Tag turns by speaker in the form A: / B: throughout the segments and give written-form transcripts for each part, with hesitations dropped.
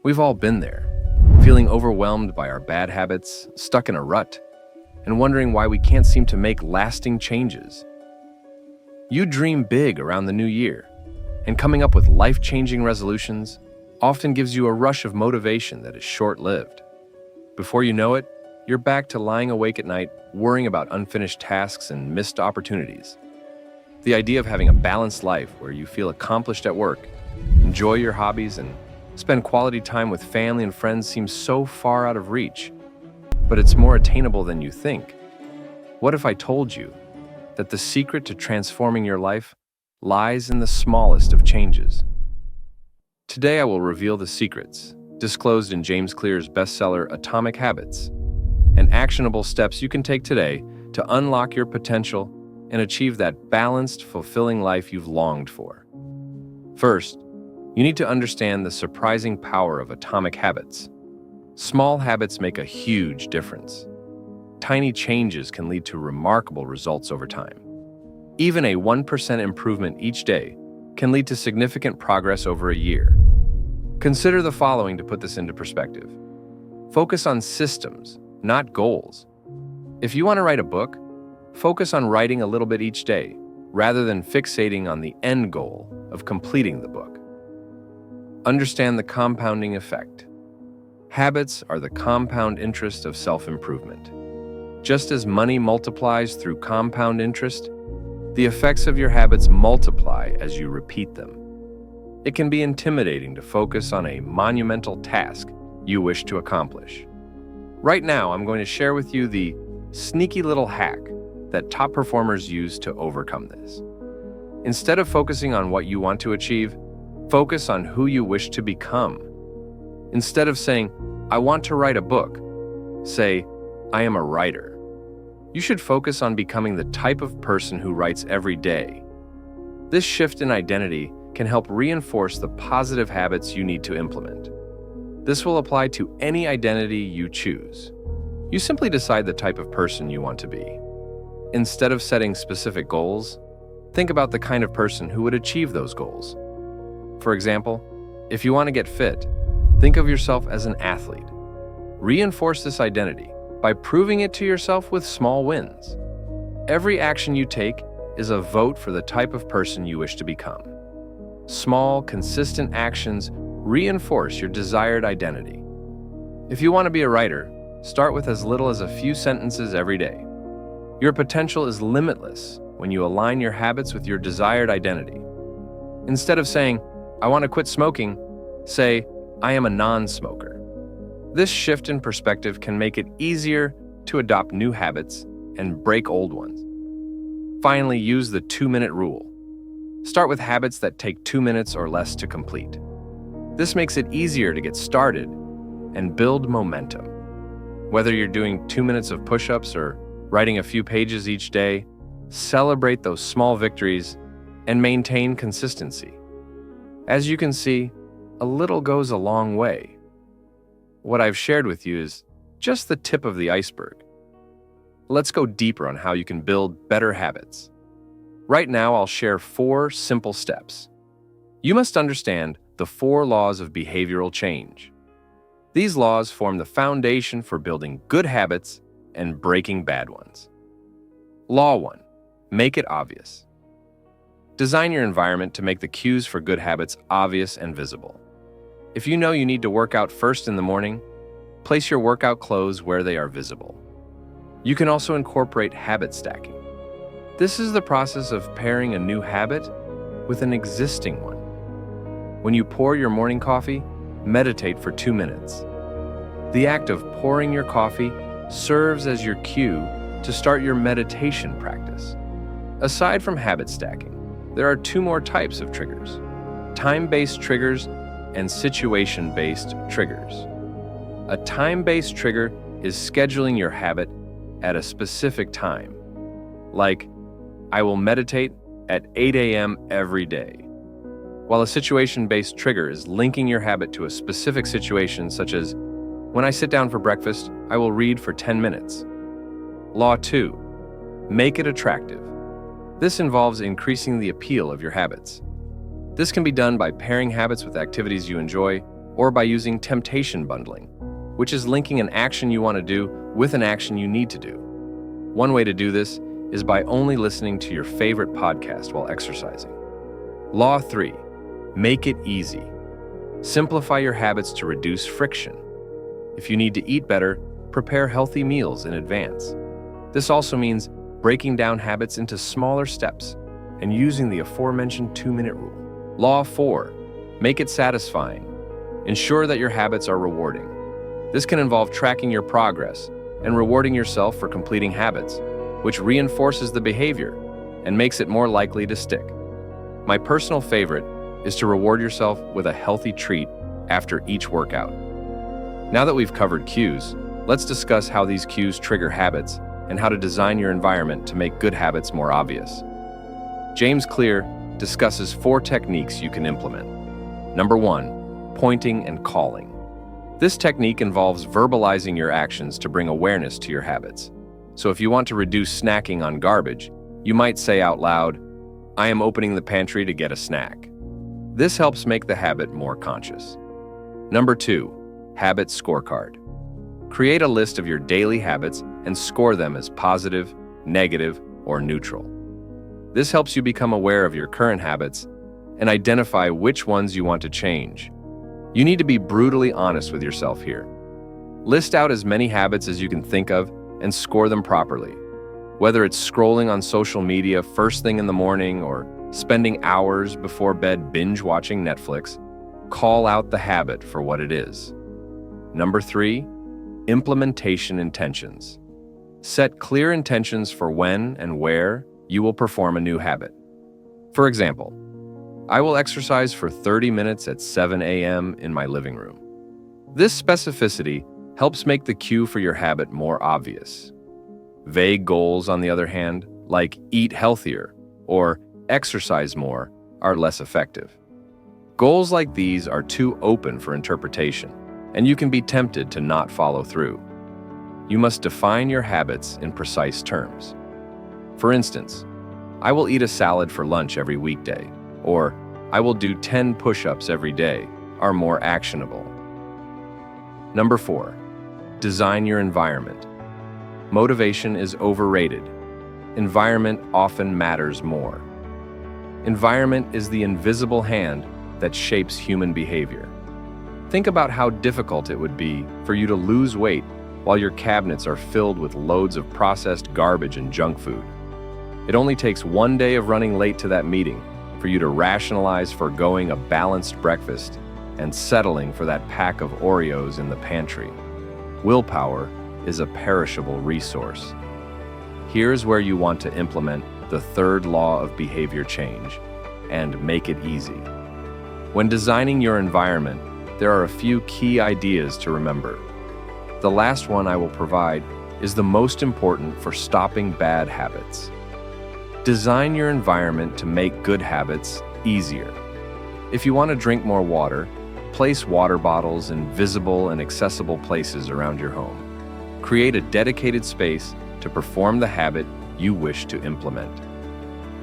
A: We've all been there, feeling overwhelmed by our bad habits, stuck in a rut, and wondering why we can't seem to make lasting changes. You dream big around the new year, and coming up with life-changing resolutions often gives you a rush of motivation that is short-lived. Before you know it, you're back to lying awake at night, worrying about unfinished tasks and missed opportunities. The idea of having a balanced life where you feel accomplished at work, enjoy your hobbies, and spend quality time with family and friends seems so far out of reach, but it's more attainable than you think. What if I told you that the secret to transforming your life lies in the smallest of changes? Today I will reveal the secrets, disclosed in James Clear's bestseller Atomic Habits, and actionable steps you can take today to unlock your potential and achieve that balanced, fulfilling life you've longed for. First, you need to understand the surprising power of atomic habits. Small habits make a huge difference. Tiny changes can lead to remarkable results over time. Even a 1% improvement each day can lead to significant progress over a year. Consider the following to put this into perspective. Focus on systems, not goals. If you want to write a book, focus on writing a little bit each day, rather than fixating on the end goal of completing the book. Understand the compounding effect. Habits are the compound interest of self-improvement. Just as money multiplies through compound interest, the effects of your habits multiply as you repeat them. It can be intimidating to focus on a monumental task you wish to accomplish. Right now, I'm going to share with you the sneaky little hack that top performers use to overcome this. Instead of focusing on what you want to achieve, focus on who you wish to become. Instead of saying, "I want to write a book," say, "I am a writer." You should focus on becoming the type of person who writes every day. This shift in identity can help reinforce the positive habits you need to implement. This will apply to any identity you choose. You simply decide the type of person you want to be. Instead of setting specific goals, think about the kind of person who would achieve those goals. For example, if you want to get fit, think of yourself as an athlete. Reinforce this identity by proving it to yourself with small wins. Every action you take is a vote for the type of person you wish to become. Small, consistent actions reinforce your desired identity. If you want to be a writer, start with as little as a few sentences every day. Your potential is limitless when you align your habits with your desired identity. Instead of saying, "I want to quit smoking," say, "I am a non-smoker." This shift in perspective can make it easier to adopt new habits and break old ones. Finally, use the 2-minute rule. Start with habits that take 2 minutes or less to complete. This makes it easier to get started and build momentum. Whether you're doing 2 minutes of push-ups or writing a few pages each day, celebrate those small victories and maintain consistency. As you can see, a little goes a long way. What I've shared with you is just the tip of the iceberg. Let's go deeper on how you can build better habits. Right now, I'll share 4 simple steps. You must understand the 4 laws of behavioral change. These laws form the foundation for building good habits and breaking bad ones. Law 1. Make it obvious. Design your environment to make the cues for good habits obvious and visible. If you know you need to work out first in the morning, place your workout clothes where they are visible. You can also incorporate habit stacking. This is the process of pairing a new habit with an existing one. When you pour your morning coffee, meditate for 2 minutes. The act of pouring your coffee serves as your cue to start your meditation practice. Aside from habit stacking, there are 2 more types of triggers: time-based triggers and situation-based triggers. A time-based trigger is scheduling your habit at a specific time, like, "I will meditate at 8 a.m. every day," while a situation-based trigger is linking your habit to a specific situation, such as, "When I sit down for breakfast, I will read for 10 minutes. Law 2. Make it attractive. This involves increasing the appeal of your habits. This can be done by pairing habits with activities you enjoy, or by using temptation bundling, which is linking an action you want to do with an action you need to do. One way to do this is by only listening to your favorite podcast while exercising. Law 3. Make it easy. Simplify your habits to reduce friction. If you need to eat better, prepare healthy meals in advance. This also means breaking down habits into smaller steps and using the aforementioned 2-minute rule. Law 4. Make it satisfying. Ensure that your habits are rewarding. This can involve tracking your progress and rewarding yourself for completing habits, which reinforces the behavior and makes it more likely to stick. My personal favorite is to reward yourself with a healthy treat after each workout. Now that we've covered cues, let's discuss how these cues trigger habits and how to design your environment to make good habits more obvious. James Clear discusses 4 techniques you can implement. Number 1, pointing and calling. This technique involves verbalizing your actions to bring awareness to your habits. So if you want to reduce snacking on garbage, you might say out loud, "I am opening the pantry to get a snack." This helps make the habit more conscious. Number 2, habit scorecard. Create a list of your daily habits and score them as positive, negative, or neutral. This helps you become aware of your current habits and identify which ones you want to change. You need to be brutally honest with yourself here. List out as many habits as you can think of and score them properly. Whether it's scrolling on social media first thing in the morning or spending hours before bed binge-watching Netflix, call out the habit for what it is. Number 3, implementation intentions. Set clear intentions for when and where you will perform a new habit. For example, I will exercise for 30 minutes at 7 a.m. in my living room. This specificity helps make the cue for your habit more obvious. Vague goals, on the other hand, like eat healthier or exercise more, are less effective. Goals like these are too open for interpretation, and you can be tempted to not follow through. You must define your habits in precise terms. For instance, I will eat a salad for lunch every weekday, or I will do 10 push-ups every day, are more actionable. Number 4, design your environment. Motivation is overrated. Environment often matters more. Environment is the invisible hand that shapes human behavior. Think about how difficult it would be for you to lose weight while your cabinets are filled with loads of processed garbage and junk food. It only takes one day of running late to that meeting for you to rationalize foregoing a balanced breakfast and settling for that pack of Oreos in the pantry. Willpower is a perishable resource. Here's where you want to implement the 3rd law of behavior change and make it easy. When designing your environment, there are a few key ideas to remember. The last one I will provide is the most important for stopping bad habits. Design your environment to make good habits easier. If you want to drink more water, place water bottles in visible and accessible places around your home. Create a dedicated space to perform the habit you wish to implement.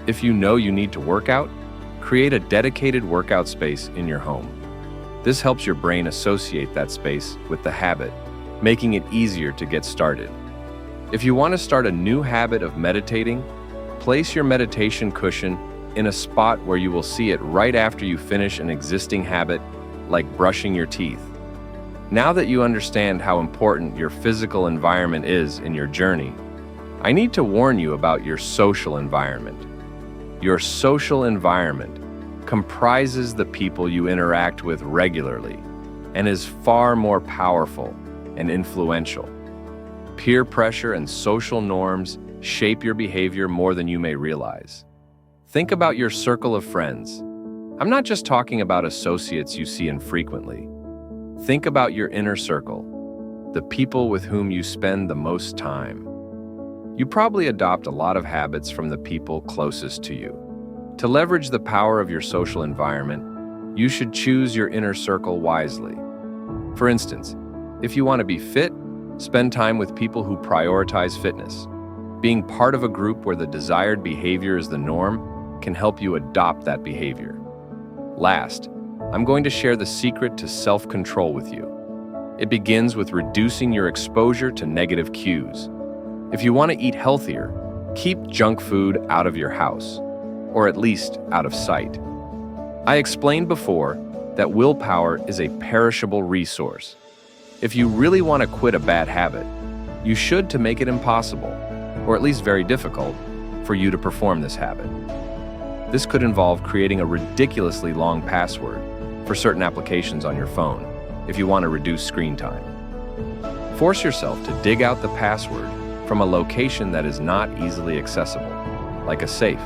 A: If you know you need to work out, create a dedicated workout space in your home. This helps your brain associate that space with the habit, making it easier to get started. If you want to start a new habit of meditating, place your meditation cushion in a spot where you will see it right after you finish an existing habit, like brushing your teeth. Now that you understand how important your physical environment is in your journey, I need to warn you about your social environment. Your social environment comprises the people you interact with regularly and is far more powerful and influential. Peer pressure and social norms shape your behavior more than you may realize. Think about your circle of friends. I'm not just talking about associates you see infrequently. Think about your inner circle, the people with whom you spend the most time. You probably adopt a lot of habits from the people closest to you. To leverage the power of your social environment, you should choose your inner circle wisely. For instance, if you want to be fit, spend time with people who prioritize fitness. Being part of a group where the desired behavior is the norm can help you adopt that behavior. Last, I'm going to share the secret to self-control with you. It begins with reducing your exposure to negative cues. If you want to eat healthier, keep junk food out of your house, or at least out of sight. I explained before that willpower is a perishable resource. If you really want to quit a bad habit, you should to make it impossible, or at least very difficult, for you to perform this habit. This could involve creating a ridiculously long password for certain applications on your phone if you want to reduce screen time. Force yourself to dig out the password from a location that is not easily accessible, like a safe.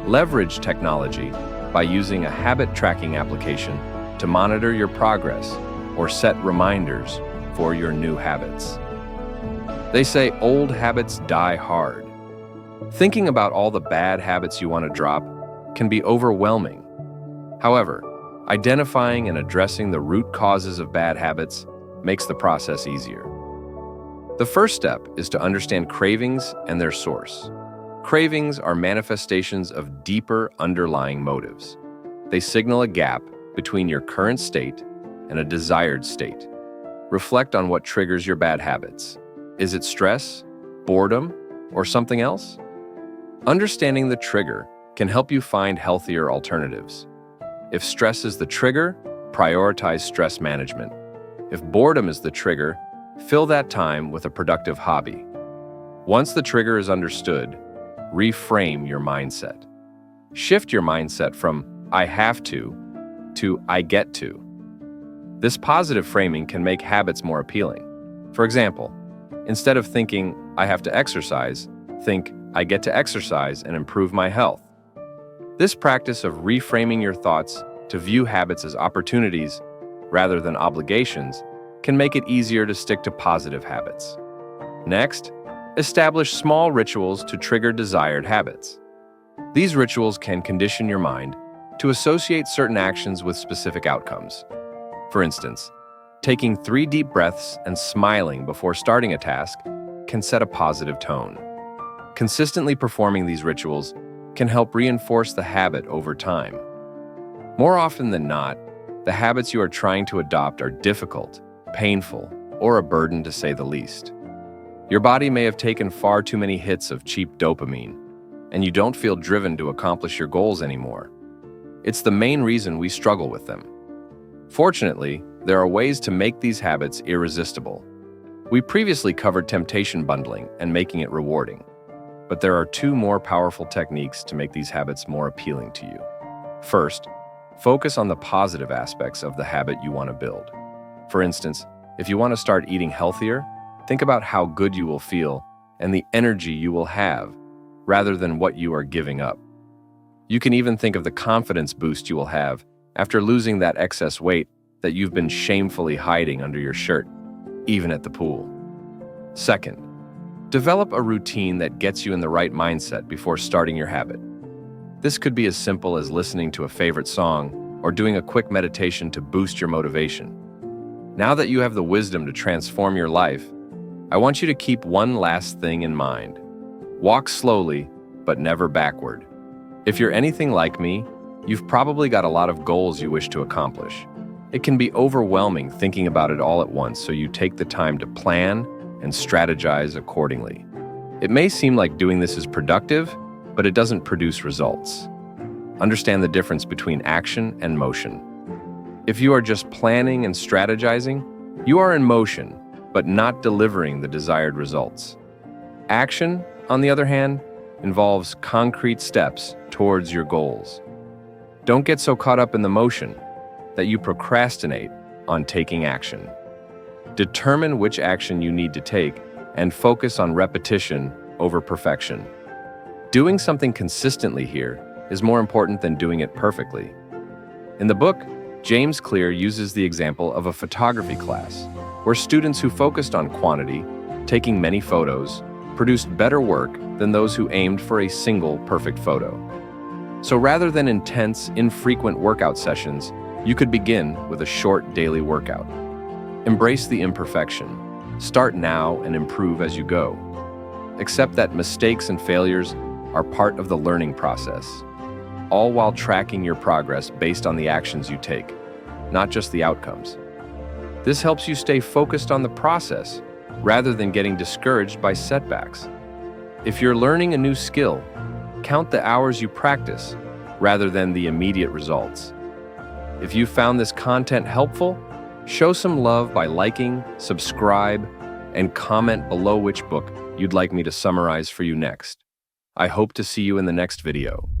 A: Leverage technology by using a habit tracking application to monitor your progress or set reminders for your new habits. They say old habits die hard. Thinking about all the bad habits you want to drop can be overwhelming. However, identifying and addressing the root causes of bad habits makes the process easier. The first step is to understand cravings and their source. Cravings are manifestations of deeper underlying motives. They signal a gap between your current state and a desired state. Reflect on what triggers your bad habits. Is it stress, boredom, or something else? Understanding the trigger can help you find healthier alternatives. If stress is the trigger, prioritize stress management. If boredom is the trigger, fill that time with a productive hobby. Once the trigger is understood, reframe your mindset. Shift your mindset from "I have to" "I get to." This positive framing can make habits more appealing. For example, instead of thinking "I have to exercise," think "I get to exercise and improve my health." This practice of reframing your thoughts to view habits as opportunities rather than obligations can make it easier to stick to positive habits. Next, establish small rituals to trigger desired habits. These rituals can condition your mind to associate certain actions with specific outcomes. For instance, taking 3 deep breaths and smiling before starting a task can set a positive tone. Consistently performing these rituals can help reinforce the habit over time. More often than not, the habits you are trying to adopt are difficult, painful, or a burden to say the least. Your body may have taken far too many hits of cheap dopamine, and you don't feel driven to accomplish your goals anymore. It's the main reason we struggle with them. Fortunately, there are ways to make these habits irresistible. We previously covered temptation bundling and making it rewarding, but there are 2 more powerful techniques to make these habits more appealing to you. First, focus on the positive aspects of the habit you want to build. For instance, if you want to start eating healthier, think about how good you will feel and the energy you will have, rather than what you are giving up. You can even think of the confidence boost you will have after losing that excess weight that you've been shamefully hiding under your shirt, even at the pool. Second, develop a routine that gets you in the right mindset before starting your habit. This could be as simple as listening to a favorite song or doing a quick meditation to boost your motivation. Now that you have the wisdom to transform your life, I want you to keep one last thing in mind. Walk slowly, but never backward. If you're anything like me, you've probably got a lot of goals you wish to accomplish. It can be overwhelming thinking about it all at once, so you take the time to plan and strategize accordingly. It may seem like doing this is productive, but it doesn't produce results. Understand the difference between action and motion. If you are just planning and strategizing, you are in motion, but not delivering the desired results. Action, on the other hand, involves concrete steps towards your goals. Don't get so caught up in the motion that you procrastinate on taking action. Determine which action you need to take and focus on repetition over perfection. Doing something consistently here is more important than doing it perfectly. In the book, James Clear uses the example of a photography class, where students who focused on quantity, taking many photos, produced better work than those who aimed for a single perfect photo. So rather than intense, infrequent workout sessions, you could begin with a short daily workout. Embrace the imperfection. Start now and improve as you go. Accept that mistakes and failures are part of the learning process. all while tracking your progress based on the actions you take, not just the outcomes. This helps you stay focused on the process rather than getting discouraged by setbacks. If you're learning a new skill, count the hours you practice rather than the immediate results. If you found this content helpful, show some love by liking, subscribe, and comment below which book you'd like me to summarize for you next. I hope to see you in the next video.